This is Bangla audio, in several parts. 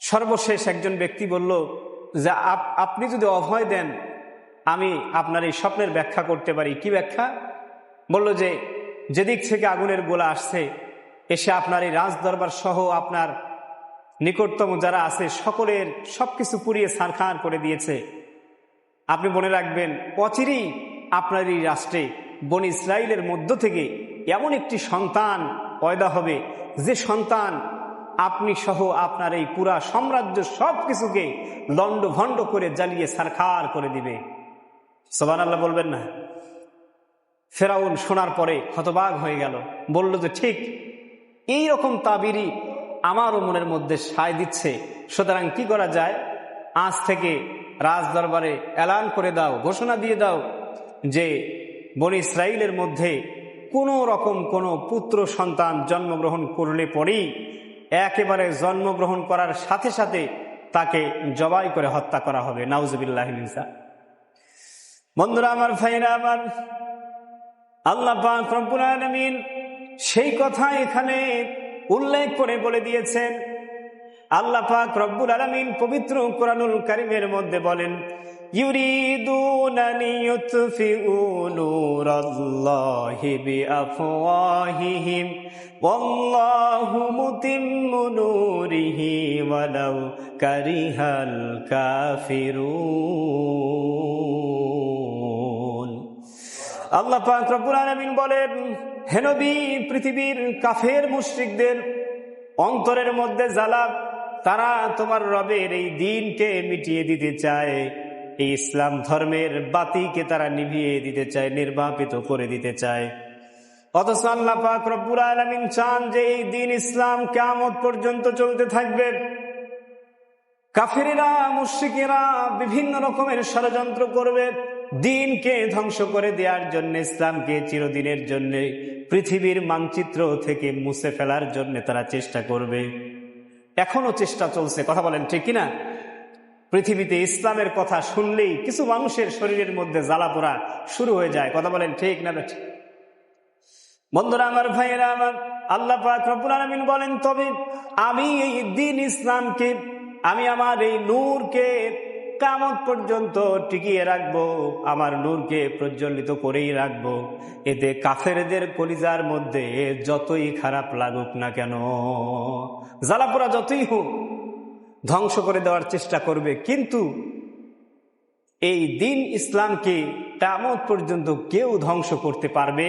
সর্বশেষ একজন ব্যক্তি বলল যে আপনি যদি অভয় দেন আমি আপনার এই স্বপ্নের ব্যাখ্যা করতে পারি। কি ব্যাখ্যা? বলল যে যেদিক থেকে আগুনের গোলা আসছে এসে আপনার এই রাজদরবার সহ আপনার নিকটতম যারা আছে সকলের সবকিছু পুড়িয়ে ছারখার করে দিয়েছে। আপনি মনে রাখবেন অচিরেই আপনার এই রাষ্ট্রে বনি ইসরাইলের মধ্য থেকে এমন একটি সন্তান পয়দা হবে যে সন্তান আপনি সহ আপনার এই পুরা সাম্রাজ্য সবকিছুকে লণ্ডভণ্ড করে জ্বালিয়ে ছারখার করে দিবে। সুবহানাল্লাহ বলবেন না? ফেরাউন শোনার পরে হতবাক হয়ে গেল, বলল যে ঠিক এই রকম তাবিরই আমারও মনের মধ্যে সায় দিচ্ছে। সুতরাং কি করা যায়, আজ থেকে রাজদরবারে এলান করে দাও, ঘোষণা দিয়ে দাও যে বনি ইসরাইলের মধ্যে কোনো রকম কোনো পুত্র সন্তান জন্মগ্রহণ করলে পরেই একেবারে জন্মগ্রহণ করার সাথে সাথে তাকে জবাই করে হত্যা করা হবে। নাউজুবিল্লাহি মিন যালিক। বন্ধুরা আমার, ভাইরা আমার, আল্লাহ পাক রব্বুল আলামিন সেই কথা এখানে উল্লেখ করে বলে দিয়েছেন। আল্লাহ পাক রব্বুল আলামিন পবিত্র কোরআনুল কারীমের মধ্যে বলেন, ইউরিদুনা লিইউতফিউ নূরাল্লাহি বিআফওয়াহিহিম ওয়াল্লাহু মুতিম্মু নূরিহি ওয়ালাউ কারিহাল কাফিরুন। আল্লাহ পাক রব্বুল আলামিন বলেন, হে নবী, পৃথিবীর কাফের মুশরিকদের অন্তরের মধ্যে জ্বালা, তারা তোমার রবের এই দ্বীনকে মিটিয়ে দিতে চায়, এই ইসলাম ধর্মের বাতিকে তারা নিভিয়ে দিতে চায়, নির্বাপিত করে দিতে চায়। অথচ আল্লাহ পাক রব্বুল আলামিন চান যে এই দ্বীন ইসলাম কিয়ামত পর্যন্ত চলতে থাকবে। কাফেরেরা মুশরিকেরা বিভিন্ন রকমের ষড়যন্ত্র করবে দ্বীনকে ধ্বংস করে দেওয়ার জন্য, ইসলামকে চিরদিনের জন্য পৃথিবীর মানচিত্র থেকে মুছে ফেলার জন্য তারা চেষ্টা করবে। এখনো চেষ্টা চলছে, কথা বলেন ঠিক কিনা? পৃথিবীতে ইসলামের কথা শুনলেই কিছু মানুষের শরীরের মধ্যে জ্বালা পোড়া শুরু হয়ে যায়, কথা বলেন ঠিক না? বন্ধুরা আমার, ভাইয়েরা আমার, আল্লাহ পাক রব্বুল আলামিন বলেন, তবে আমি এই দ্বীন ইসলামকে, আমি আমার এই নূরকে কিয়ামত পর্যন্ত টিকিয়ে রাখবো, আমার নূরকে প্রজ্বলিত করেই রাখবো। এতে কাফেরদের কলিজার মধ্যে যতই খারাপ লাগুক না কেন, জ্বালাপোড়া যতই হোক, ধ্বংস করে দেওয়ার চেষ্টা করবে, কিন্তু এই দ্বীন ইসলামকে কিয়ামত পর্যন্ত কেউ ধ্বংস করতে পারবে।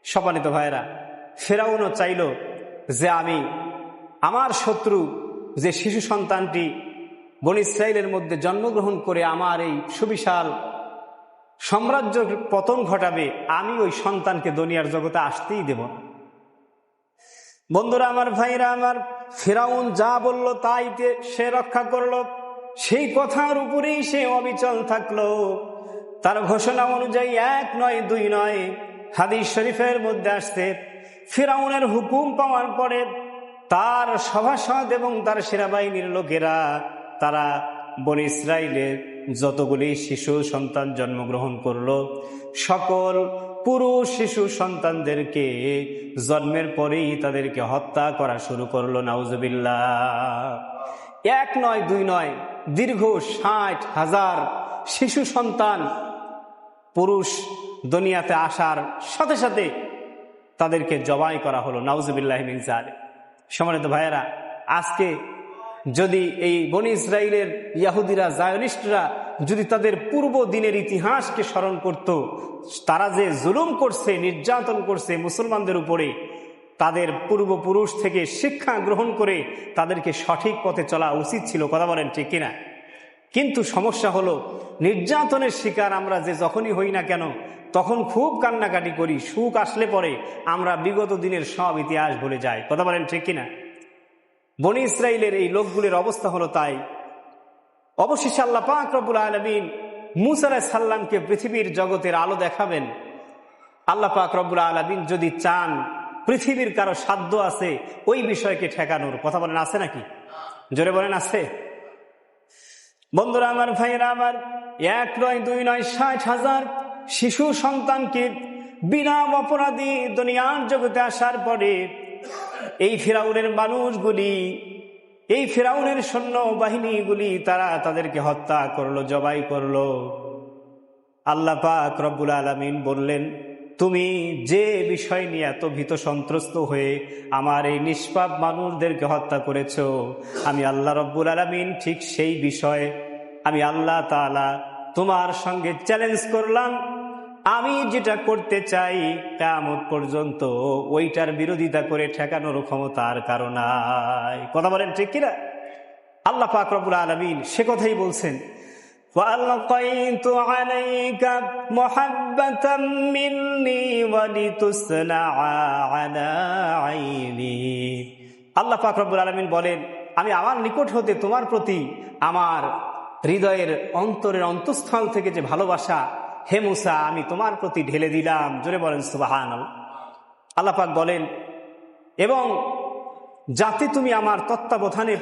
সম্মানিত ভাইরা, ফেরাউনও চাইল যে আমি আমার শত্রু যে শিশু সন্তানটি বনী ইসরাইলের মধ্যে জন্মগ্রহণ করে আমার এই সুবিশাল সাম্রাজ্য পতন ঘটাবে, আমি ওই সন্তানকে দুনিয়ার জগতে আসতেই দেব না। বন্ধুরা আমার, ভাইরা আমার, ফেরাউন যা বলল তাই সে রক্ষা করলো, সেই কথার উপরেই সে অবিচল থাকলো। তার ঘোষণা অনুযায়ী 1 নয় 2 নয়, হাদিস শরীফের মধ্যে আসছে, ফেরাউনের হুকুম পাওয়ার পরে তার সভাসদ এবং তার সেনাবাহিনীর লোকেরা তারা বনী ইসরাইলের যতগুলি শিশু সন্তান জন্মগ্রহণ করলো, সকল পুরুষ শিশু সন্তানদেরকে জন্মের পরেই তাদেরকে হত্যা করা শুরু করলো। নাউজুবিল্লাহ। 1 নয় 2 নয়, দীর্ঘ 60,000 শিশু সন্তান পুরুষ দুনিয়াতে আসার সাথে সাথে তাদেরকে জবাই করা হলো। নাউজুবিল্লাহি মিন যালিক। সম্মানিত ভাইয়েরা, আজকে যদি এই বনী ইসরাইলের ইহুদিরা, জায়নিস্টরা যদি তাদের পূর্ব দিনের ইতিহাসকে স্মরণ করত, তারা যে জুলুম করছে, নির্যাতন করছে মুসলমানদের উপরে, তাদের পূর্বপুরুষ থেকে শিক্ষা গ্রহণ করে তাদেরকে সঠিক পথে চলা উচিত ছিল, কথা বলেন ঠিক কিনা? কিন্তু সমস্যা হলো, নির্যাতনের শিকার আমরা যে যখনই হই না কেন তখন খুব কান্নাকাটি করি, সুখ আসলে পরে আমরা বিগত দিনের সব ইতিহাস ভুলে যাই, কথা বলেন ঠিক কিনা? বনী ইসরাইলের এই লোকগুলির অবস্থা হলো তাই। অবশেষে আল্লাহ পাক রব্বুল আলামিন মূসা আলাইহিস সালামকে পৃথিবীর জগতের আলো দেখাবেন। আল্লাহ পাক রব্বুল আলামিন যদি চান, পৃথিবীর কারো সাধ্য আছে ওই বিষয়কে ঠেকানোর, কথা বলেন আছে নাকি? জোরে বলেন আছে? বন্ধুরা আমার, ভাইয়েরা আমার, 1 নয় 2 নয়, 60,000 শিশু সন্তানকে বিনা অপরাধী দুনিয়ার জগতে আসার পরে এই ফিরাউনের মানুষগুলি এই ফিরাউনের সৈন্য বাহিনীগুলি তারা তাদেরকে হত্যা করলো, জবাই করলো। আল্লাহ পাক রব্বুল আলামিন বললেন, তুমি যে বিষয় নিয়ে এত ভীত সন্ত্রস্ত হয়ে আমার এই নিষ্পাপ মানুষদেরকে হত্যা করেছো, আমি আল্লাহ রব্বুল আলামিন ঠিক সেই বিষয়ে আমি আল্লাহ তাআলা তোমার সঙ্গে চ্যালেঞ্জ করলাম। আমি যেটা করতে চাই কিয়ামত পর্যন্ত ওইটার বিরোধিতা করে ঠেকানোর ক্ষমতা আর কারো নাই। কথা বলেন ঠিক কিনা? আল্লাহ পাক রব্বুল আলামিন সে কথাই বলছেন, وَأَلْقَيْتُ عَلَيْكَ مَحَبَّةً مِّنِّي وَلِتُصْنَعَ عَلَى عَيْنِي। আল্লাহ পাক রব্বুল আলামিন বলেন, আমি আমার নিকট হতে তোমার প্রতি আমার হৃদয়ের অন্তরের অন্তঃস্থল থেকে যে ভালোবাসা, হে মুসা, আমি তোমার প্রতি ঢেলে দিলাম। জোরে বলেন সুবহানাল্লাহ। আল্লাহ পাক বলেন, এবং যাতে তুমি আমার তত্ত্বাবধানে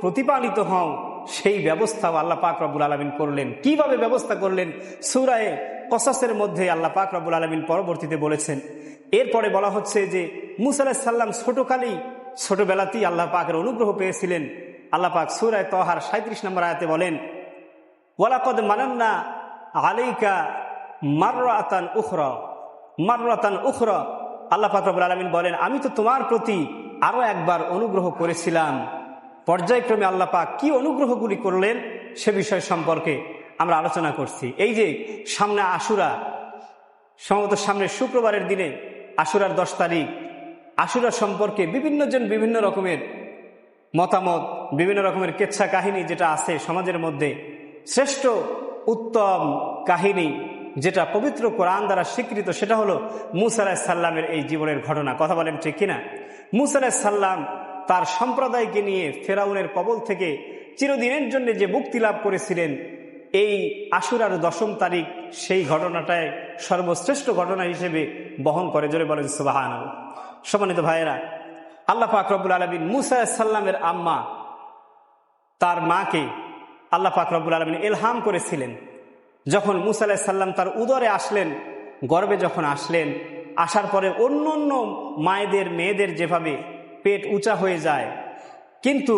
প্রতিপালিত হও সেই ব্যবস্থাও আল্লাহ পাক রব্বুল আলামিন করলেন। কিভাবে ব্যবস্থা করলেন? সূরা কসাসের মধ্যে আল্লাহ পাক রব্বুল আলামিন পরবর্তীতে বলেছেন। এরপরে বলা হচ্ছে যে মুসা আলাইহিস সালাম ছোটবেলাতেই আল্লাহ পাকের অনুগ্রহ পেয়েছিলেন। আল্লাহ পাক সূরা তাহার 37 নম্বর আয়াতে বলেন, ওয়ালাকাদ মানান্না আলাইকা মাররাতান উখরা। আল্লাহ পাক রব্বুল আলামিন বলেন, আমি তো তোমার প্রতি আরো একবার অনুগ্রহ করেছিলাম। পর্যায়ক্রমে আল্লাহ পাক কি অনুগ্রহগুলি করলেন সে বিষয় সম্পর্কে আমরা আলোচনা করছি। এই যে সামনে আশুরা, সম্ভবত সামনে শুক্রবারের দিনে আশুরার 10 তারিখ, আশুরা সম্পর্কে বিভিন্ন জন বিভিন্ন রকমের মতামত, বিভিন্ন রকমের কেচ্ছা কাহিনী যেটা আছে সমাজের মধ্যে, শ্রেষ্ঠ উত্তম কাহিনী যেটা পবিত্র কোরআন দ্বারা স্বীকৃত সেটা হলো মুসা আলাইহিস সালামের এই জীবনের ঘটনা। কথা বলেন ঠিক কিনা? মুসা আলাইহিস সালাম তার সম্প্রদায়কে নিয়ে ফেরাউনের কবল থেকে চিরদিনের জন্য যে মুক্তি লাভ করেছিলেন, এই আশুরার 10 তারিখ সেই ঘটনাটায় সর্বশ্রেষ্ঠ ঘটনা হিসেবে বহন করে। জোরে বলেন সুবহানাল্লাহ। সম্মানিত ভাইয়েরা, আল্লাহ পাক রব্বুল আলামিন মুসা আলাইহিস সালামের আম্মা, তার মাকে আল্লাহ পাক রব্বুল আলামিন ইলহাম করেছিলেন। যখন মুসা আলাইহিস সালাম তার উদরে আসলেন, গর্ভে যখন আসলেন, আসার পরে অন্য অন্য মেয়েদের যেভাবে পেট উঁচা হয়ে যায়, কিন্তু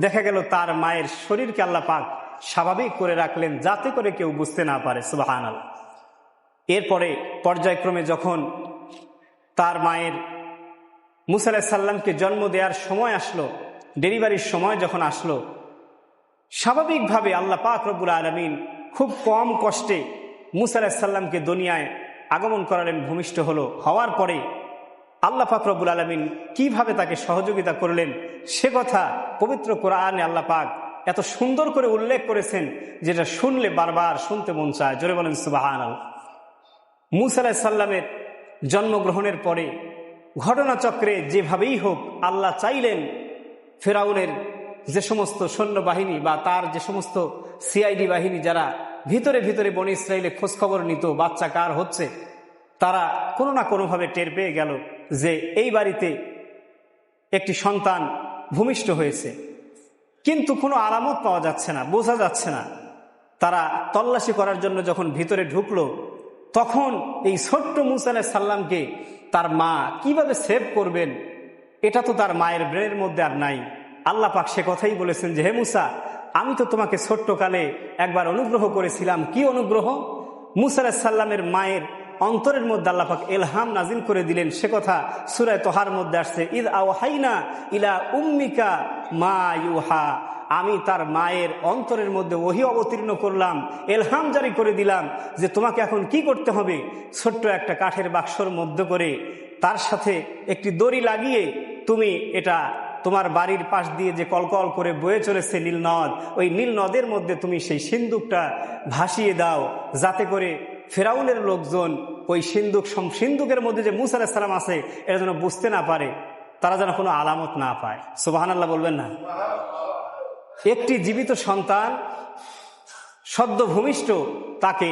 দেখা গেল তার মায়ের শরীরকে আল্লাহ পাক স্বাভাবিক করে রাখলেন যাতে করে কেউ বুঝতে না পারে। সুবহানাল্লাহ। এরপরে পর্যায়ক্রমে যখন তার মায়ের মুসা আলাইহিস সালামকে জন্ম দেওয়ার সময় আসলো, ডেলিভারির সময় যখন আসলো, স্বাভাবিকভাবে আল্লাহ পাক রব্বুল আলামিন খুব কম কষ্টে মুসা আলাইহিস সালামকে দুনিয়ায় আগমন করালেন, ভূমিষ্ঠ হওয়ার পরে আল্লাহ পাক রব্বুল আলামিন কিভাবে তাকে সহযোগিতা করলেন সে কথা পবিত্র কোরআনে আল্লাহ পাক এত সুন্দর করে উল্লেখ করেছেন যেটা শুনলে বারবার শুনতে মন চায়। জোরে বলেন সুবহানাল্লাহ। মুসা আলাইহিস সালামের জন্মগ্রহণের পরে ঘটনাচক্রে যেভাবেই হোক আল্লাহ চাইলেন ফেরাউনের যে সমস্ত সৈন্যবাহিনী বা তার যে সমস্ত সিআইডি বাহিনী যারা ভিতরে ভিতরে বনী ইসরাইলে খোঁজখবর নিত বাচ্চা কার হচ্ছে, তারা কোনো না কোনোভাবে টের পেয়ে গেল যে এই বাড়িতে একটি সন্তান ভূমিষ্ঠ হয়েছে, কিন্তু কোনো আলামত পাওয়া যাচ্ছে না, বোঝা যাচ্ছে না। তারা তল্লাশি করার জন্য যখন ভিতরে ঢুকলো, তখন এই ছোট্ট মুসা আলাইহিস সালামকে তার মা কিভাবে সেভ করবেন এটা তো তার মায়ের ব্রেনের মধ্যে আর নাই। আল্লাহ পাক সে কথাই বলেছেন যে, হে মুসা, আমি তো তোমাকে ছোট্টকালে একবার অনুগ্রহ করেছিলাম। কি অনুগ্রহ? মুসা আলাইহিস সালামের মায়ের অন্তরের মধ্যে আল্লাহ পাক ইলহাম নাজিল করে দিলেন। সে কথা সূরা তোহার মধ্যে আসছে, ইদ আওহাইনা ইলা উম্মিকা মা ইউহা। আমি তার মায়ের অন্তরের মধ্যে ওহী অবতীর্ণ করলাম, ইলহাম জারি করে দিলাম যে তোমাকে এখন কি করতে হবে, ছোট্ট একটা কাঠের বাক্সর মধ্যে করে তার সাথে একটি দড়ি লাগিয়ে তুমি এটা তোমার বাড়ির পাশ দিয়ে যে কলকল করে বয়ে চলেছে নীল নদ, ওই নীল নদের মধ্যে তুমি সেই সিন্দুকটা ভাসিয়ে দাও, যাতে করে ফেরাউনের লোকজন ওই সিন্দুকের মধ্যে যে মুসা আলাইহিস সালাম আছে এটা যেন বুঝতে না পারে, তারা যেন কোনো আলামত না পায়। সুবহানাল্লাহ বলবেন না? একটি জীবিত সন্তান সদ্য ভূমিষ্ঠ, তাকে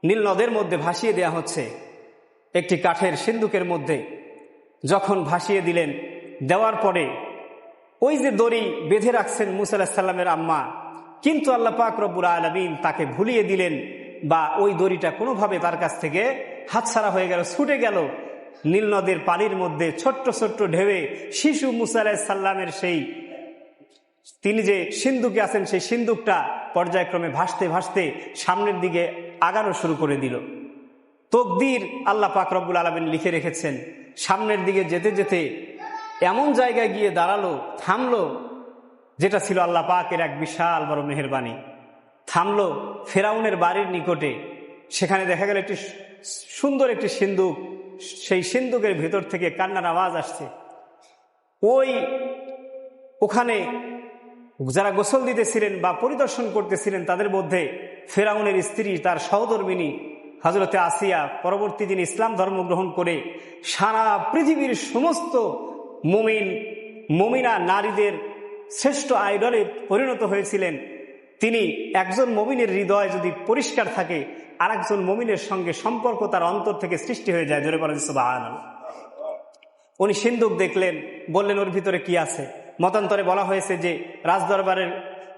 নীল নদের মধ্যে ভাসিয়ে দেয়া হচ্ছে একটি কাঠের সিন্দুকের মধ্যে। যখন ভাসিয়ে দিলেন, দেওয়ার পরে ওই যে দড়ি বেঁধে রাখছেন মুসা আলাইহিস সালামের আম্মা, কিন্তু আল্লাহ পাক রব্বুল আলামিন তাকে ভুলিয়ে দিলেন, বা ওই দড়িটা কোনোভাবে তার কাছ থেকে হাতছাড়া হয়ে গেল, ছুটে গেল নীল নদের পানির মধ্যে। ছোট্ট ছোট্ট ঢেউয়ে শিশু মুসা আলাইহিস সালামের সেই তিনি যে সিন্ধুকে আছেন সেই সিন্ধুকটা পর্যায়ক্রমে ভাসতে ভাসতে সামনের দিকে আগানো শুরু করে দিল। তকদির আল্লাহ পাক রব্বুল আলামিন লিখে রেখেছেন। সামনের দিকে যেতে যেতে এমন জায়গায় গিয়ে দাঁড়ালো, থামলো, যেটা ছিল আল্লাহ পাকের এক বিশাল বড় মেহেরবানি। থামলো ফেরাউনের বাড়ির নিকটে। সেখানে দেখা গেল একটি সুন্দর একটি সিন্ধুক। সেই সিন্ধুকের ভেতর থেকে কান্নার আওয়াজ আসছে। ওখানে যারা গোসল দিতেছিলেন বা পরিদর্শন করতেছিলেন তাদের মধ্যে ফেরাউনের স্ত্রী, তার সহধর্মিণী হযরতে আসিয়া, পরবর্তী দিন ইসলাম ধর্ম গ্রহণ করে সারা পৃথিবীর সমস্ত মুমিনা নারীদের শ্রেষ্ঠ আইডলে পরিণত হয়েছিলেন। তিনি একজন মুমিনের হৃদয় যদি পরিষ্কার থাকে, আর একজন মুমিনের সঙ্গে সম্পর্ক তার অন্তর থেকে সৃষ্টি হয়ে যায়। জোরে বলেন সুবহানাল্লাহ। উনি সিন্ধুক দেখলেন, বললেন ওর ভিতরে কি আছে। মতান্তরে বলা হয়েছে যে রাজদরবারের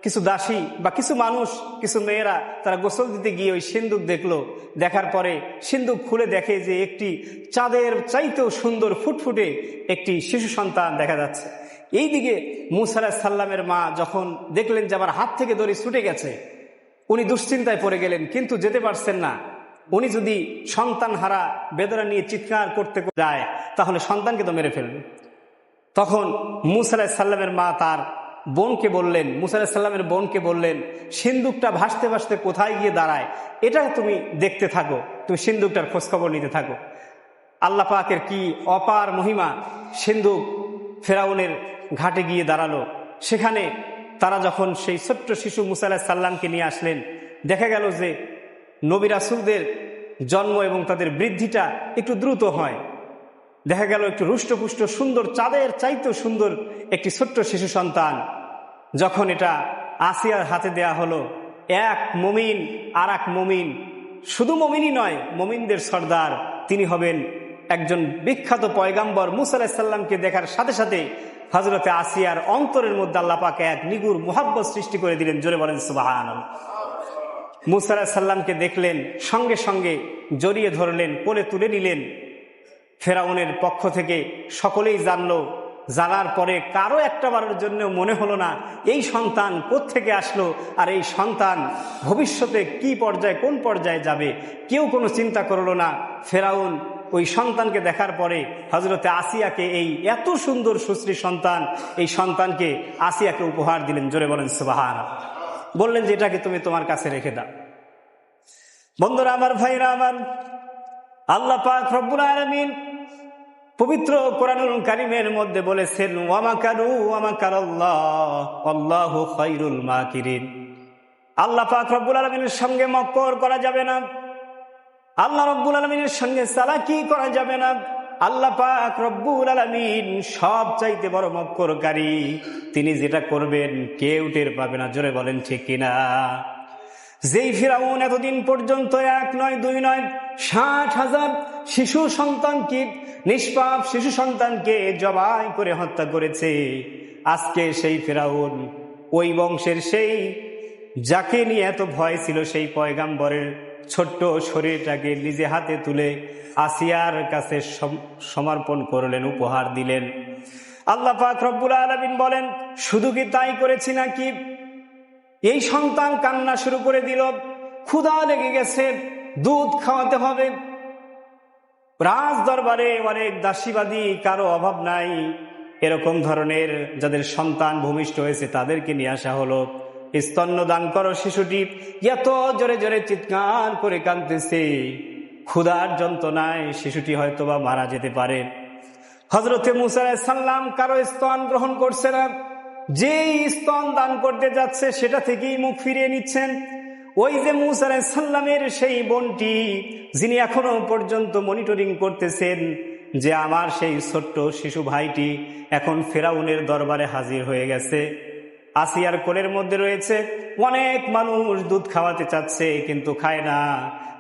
কিছু দাসী বা কিছু মানুষ, কিছু মেয়েরা তারা গোসল দিতে গিয়ে ওই সিন্ধুক দেখলো। দেখার পরে সিন্ধুক খুলে দেখে যে একটি চাঁদের চাইতেও সুন্দর ফুটফুটে একটি শিশু সন্তান দেখা যাচ্ছে। এইদিকে মূসা আলাইহিস সালামের মা যখন দেখলেন যে আমার হাত থেকে দড়ি ছুটে গেছে, উনি দুশ্চিন্তায় পড়ে গেলেন, কিন্তু যেতে পারছেন না। উনি যদি সন্তান হারা বেদনা নিয়ে চিৎকার করতে যায় তাহলে সন্তানকে তো মেরে ফেলবে। তখন মূসা আলাইহিস সালামের মা তার বোনকে বললেন, মূসা আলাইহিস সালামের বোনকে বললেন, সিন্ধুকটা ভাসতে ভাসতে কোথায় গিয়ে দাঁড়ায় এটা তুমি দেখতে থাকো, তুমি সিন্ধুকটার খোঁজখবর নিতে থাকো। আল্লাহ পাকের কি অপার মহিমা। সিন্ধুক ফেরাউনের ঘাটে গিয়ে দাঁড়ালো। সেখানে তারা যখন সেই ছোট্ট শিশু মূসা আলাইহিস সালামকে নিয়ে আসলেন, দেখা গেল যে নবী রাসূলদের জন্ম এবং তাদের বৃদ্ধিটা একটু দ্রুত হয়। দেখা গেল একটু রুষ্টপুষ্ট সুন্দর, চাঁদের চাইতেও সুন্দর একটি ছোট্ট শিশু সন্তান। যখন এটা আসিয়ার হাতে দেয়া হলো, এক মুমিন আর এক মুমিন, শুধু মুমিনই নয়, মুমিনদের সর্দার, তিনি হবেন একজন বিখ্যাত পয়গাম্বর। মূসা আলাইহিস সালামকে দেখার সাথে সাথে হযরতে আসিয়ার অন্তরের মধ্যে আল্লাহ পাক এক নিগুড় মুহাব্বত সৃষ্টি করে দিলেন। জোরে বলেন সুবহানাল্লাহ। মূসা আলাইহিস সালামকে দেখলেন, সঙ্গে সঙ্গে জড়িয়ে ধরলেন, কোলে তুলে নিলেন। ফেরাউনের পক্ষ থেকে সকলেই জানলো। জানার পরে কারো একটা বারের জন্য মনে হলো না এই সন্তান কোত্থেকে আসলো, আর এই সন্তান ভবিষ্যতে কি পর্যায়ে, কোন পর্যায়ে যাবে, কেউ কোনো চিন্তা করলো না। ফেরাউন ওই সন্তানকে দেখার পরে হযরতে আসিয়াকে, এই এত সুন্দর সুশ্রী সন্তান, এই সন্তানকে আসিয়াকে উপহার দিলেন। জোরে বলেন সুবহানাল্লাহ। বললেন যে এটাকে তুমি তোমার কাছে রেখে দাও। বন্ধুরা আমার, ভাইরা আমার, আল্লাহ পাক রব্বুল আলামিন পবিত্র কোরআনুল কারীমের মধ্যে বলেছেন, ওয়া মাকারু ওয়া মাকারাল্লাহ আল্লাহু খায়রুল মাকিরিন। আল্লাহ পাক রব্বুল আলামিনের সঙ্গে মক্কর করা যাবে না, আল্লাহ রব্বুল আলামিনের সঙ্গে চালাকি করা যাবে না। আল্লাহ পাক রব্বুল আলামিন সব চাইতে বড় মক্করকারী। তিনি যেটা করবেন কেউ টের পাবে না। জোরে বলেন ঠিক কিনা? যেই ফিরাউন এতদিন পর্যন্ত এক নয়, দুই নয়, ৬০,০০০ শিশু সন্তানকে, নিষ্পাপ শিশু সন্তানকে জবাই করে হত্যা করেছে, আজকে সেই ফিরাউন ওই বংশের সেই যাকে নিয়ে এত ভয় ছিল, সেই পয়গাম্বরের ছোট্ট শরীরটাকে নিজে হাতে তুলে আসিয়ার কাছে সমর্পণ করলেন, উপহার দিলেন। আল্লাহ পাক রব্বুল আলামিন বলেন, শুধু কি তাই করেছি নাকি? এই সন্তান কান্না শুরু করে দিল, ক্ষুধা লেগে গেছে, দুধ খাওয়াতে হবে। রাজ দরবারে অনেক দাসীবাদী, কারো অভাব নাই। এরকম ধরনের যাদের সন্তান ভূমিষ্ঠ হয়েছে তাদেরকে নিয়ে আসা হলো। স্তন্য দান করো। শিশুটি এত জোরে জোরে চিৎকার করে কাঁদতেছে, ক্ষুধার যন্ত্রণায় শিশুটি হয়তোবা মারা যেতে পারে। হযরতে মূসা আলাইহিস সালাম কারো স্তন গ্রহণ করছে না, যেই স্তন দান করতে যাচ্ছে সেটা থেকেই মুখ ফিরিয়ে নিচ্ছেন। ওই যে মূসা আলাইহিস সালামের সেই বোনটি, যিনি এখনো পর্যন্ত মনিটরিং করতেছেন যে আমার সেই ছোট্ট শিশু ভাইটি এখন ফেরাউনের দরবারে হাজির হয়ে গেছে, আসিয়ার কোলের মধ্যে রয়েছে। অনেক মানুষ দুধ খাওয়াতে চাচ্ছে কিন্তু খায় না।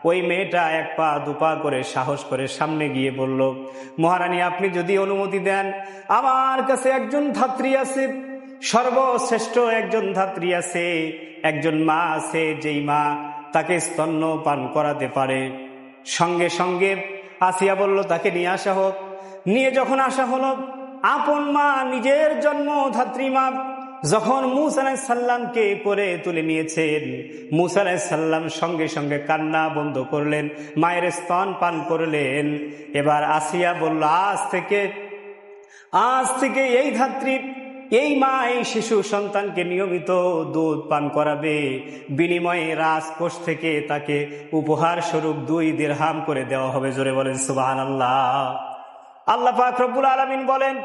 ওই মেয়েটা এক পা দুপা করে সাহস করে সামনে গিয়ে বলল, মহারানী, আপনি যদি অনুমতি দেন, আমার কাছে একজন ধাত্রী আছে, সর্বশ্রেষ্ঠ একজন ধাত্রী আছে, একজন মা আছে, যেই মা তাকে স্তন্য পান করাতে পারে। সঙ্গে সঙ্গে আসিয়া বলল, তাকে নিয়ে আসা হোক। নিয়ে যখন আসা হলো, আপন মা, নিজের জন্ম ধাত্রী মা, যখন মূসা আলাইহিস সালামকে করে তুলে নিয়েছেন, মূসা আলাইহিস সালাম সঙ্গে সঙ্গে কান্না বন্ধ করলেন, মায়ের স্তন পান করলেন। এবার আসিয়া বলল, আজ থেকে এই ধাত্রী, এই মা এই শিশু সন্তানকে নিয়মিত দুধ পান করাবে, বিনিময়ে রাজকোষ থেকে তাকে উপহার স্বরূপ 2 দিরহাম করে দেওয়া হবে। জোরে বলেন সুবহানাল্লাহ। আল্লাহ পাক রব্বুল আলামিন বলেন,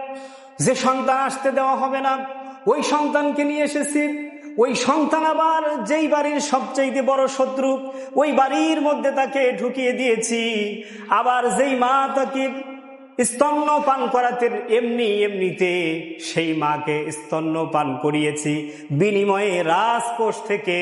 যে সন্তান আসতে দেওয়া হবে না, ওই সন্তানকে নিয়ে এসেছি। ওই সন্তান আবার যেই বাড়ির সবচেয়ে বড় শত্রু, ওই বাড়ির মধ্যে তাকে ঢুকিয়ে দিয়েছি। আবার যেই মা তাকে স্তন্য পান করাতেন, এমনিতে সেই মাকে স্তন্য পান করিয়েছি, বিনিময়ে রাজকোষ থেকে,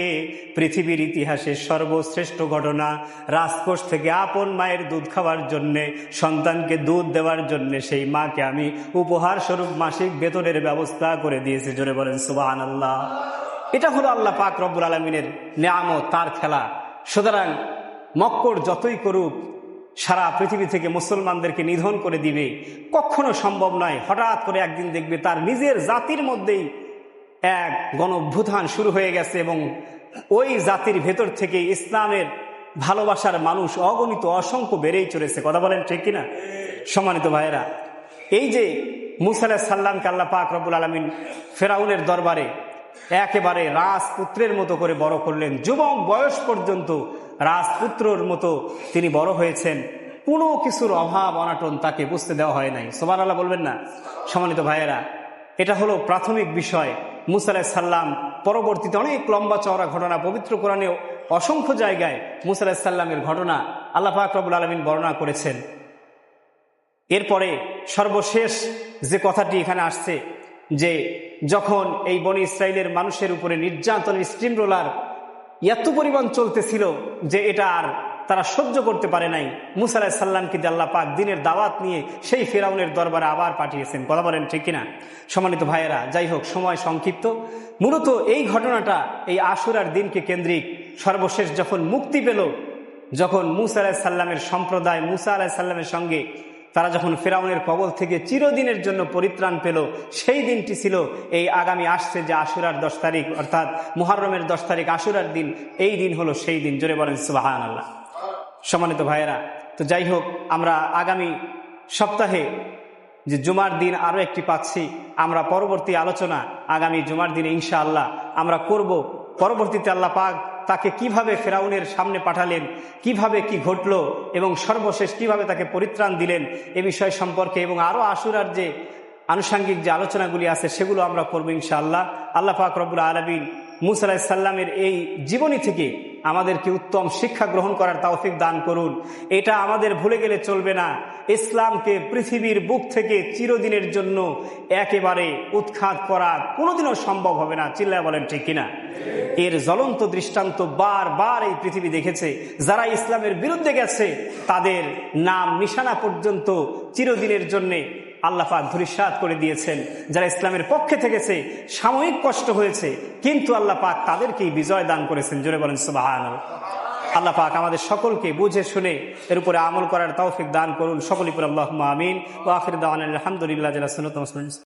পৃথিবীর ইতিহাসের সর্বশ্রেষ্ঠ ঘটনা, রাজকোষ থেকে আপন মায়ের দুধ খাওয়ার জন্যে, সন্তানকে দুধ দেওয়ার জন্যে সেই মাকে আমি উপহার স্বরূপ মাসিক বেতনের ব্যবস্থা করে দিয়েছি। জোরে বলেন সুবহানাল্লাহ। এটা হলো আল্লাহ পাক রব্বুল আলামিনের নিয়ামত, তার খেলা। সুতরাং মক্কর যতই করুক, সারা পৃথিবী থেকে মুসলমানদেরকে নিধন করে দিবে, কখনো সম্ভব নয়। হঠাৎ করে একদিন দেখবে তার নিজের জাতির মধ্যেই এক গণঅভ্যুত্থান শুরু হয়ে গেছে এবং ওই জাতির ভেতর থেকে ইসলামের ভালোবাসার মানুষ অগণিত অসংখ্য বেড়েই চলেছে। কথা বলেন ঠিক কিনা? সম্মানিত ভাইয়েরা, এই যে মূসা আলাইহিস সালামকে আল্লাহ পাক রব্বুল আলামিন ফেরাউনের দরবারে একেবারে রাজপুত্রের মতো করে বড় করলেন, যুবক বয়স পর্যন্ত রাজপুত্রর মতো তিনি বড় হয়েছেন, কোনো কিছুর অভাব অনাটন তাকে বুঝতে দেওয়া হয় নাই। সুবহানাল্লাহ বলবেন না? সম্মানিত ভাইয়েরা, এটা হলো প্রাথমিক বিষয়। মূসা আলাইহিস সালাম পরবর্তীতে অনেক লম্বা চওড়া ঘটনা, পবিত্র কোরআনে অসংখ্য জায়গায় মূসা আলাইহিস সালামের ঘটনা আল্লাহ পাক রব্বুল আলামিন বর্ণনা করেছেন। এরপরে সর্বশেষ যে কথাটি এখানে আসছে, যে যখন এই বনি ইসরাইলের মানুষের উপরে নির্যাতনের স্টিম রোলার এত পরিমাণ চলতেছিল যে এটা আর তারা সহ্য করতে পারে নাই, মূসা আলাইহিস সালামকে আল্লাহ পাক দিনের দাওয়াত নিয়ে সেই ফিরআউনের দরবারে আবার পাঠিয়েছেন। কথা বলেন ঠিক কিনা? সম্মানিত ভাইয়েরা, যাই হোক, সময় সংক্ষিপ্ত। মূলত এই ঘটনাটা এই আশুরার দিনকে কেন্দ্রিক। সর্বশেষ যখন মুক্তি পেল, যখন মূসা আলাইহিস সালামের সম্প্রদায় মূসা আলাইহিস সালামের সঙ্গে তারা যখন ফিরআউনের কবল থেকে চিরদিনের জন্য পরিত্রাণ পেল, সেই দিনটি ছিল এই আগামী আসছে যে আশুরার 10 তারিখ, অর্থাৎ মুহররমের 10 তারিখ আশুরার দিন। এই দিন হলো সেই দিন। জোরে বলেন সুবহানাল্লাহ। সম্মানিত ভাইয়েরা, তো যাই হোক, আমরা আগামী সপ্তাহে যে জুমার দিন আরো একটি পাচ্ছি, আমরা পরবর্তী আলোচনা আগামী জুমার দিনে ইনশাআল্লাহ আমরা করব। পরবর্তীতে আল্লাহ পাক তাকে কিভাবে ফেরাউনের সামনে পাঠালেন, কিভাবে কি ঘটলো এবং সর্বশেষ কিভাবে তাকে পরিত্রাণ দিলেন, এ বিষয় সম্পর্কে এবং আরো আশুরার যে আনুষঙ্গিক যে আলোচনাগুলি আছে সেগুলো আমরা করবো ইনশাআল্লাহ। আল্লাহ পাক রব্বুল আলামিন মূসা আলাইহিস সালামের এই জীবনী থেকে আমাদেরকে উত্তম শিক্ষা গ্রহণ করার তৌফিক দান করুন। এটা আমাদের ভুলে গেলে চলবে না। ইসলামকে পৃথিবীর বুক থেকে চিরদিনের জন্য একেবারে উৎখাত করা কোনোদিনও সম্ভব হবে না। চিল্লায় বলেন ঠিক কিনা? এর জ্বলন্ত দৃষ্টান্ত বারবার এই পৃথিবী দেখেছে। যারা ইসলামের বিরুদ্ধে গেছে তাদের নাম নিশানা পর্যন্ত চিরদিনের জন্যে আল্লাহ পাক ধূলিসাৎ করে দিয়েছেন। যারা ইসলামের পক্ষে থেকেছে সাময়িক কষ্ট হয়েছে, কিন্তু আল্লাহ পাক তাদেরকেই বিজয় দান করেছেন। জোরে বলেন সুবহানাল্লাহ। আল্লাহ পাক আমাদের সকলকে বুঝে শুনে এর উপরে আমল করার তৌফিক দান করুন। সকলেই পড়ি আল্লাহুম্মা আমিন। ওয়া আখিরু দাওয়ানা আলহামদুলিল্লাহি রাব্বিল আলামিন।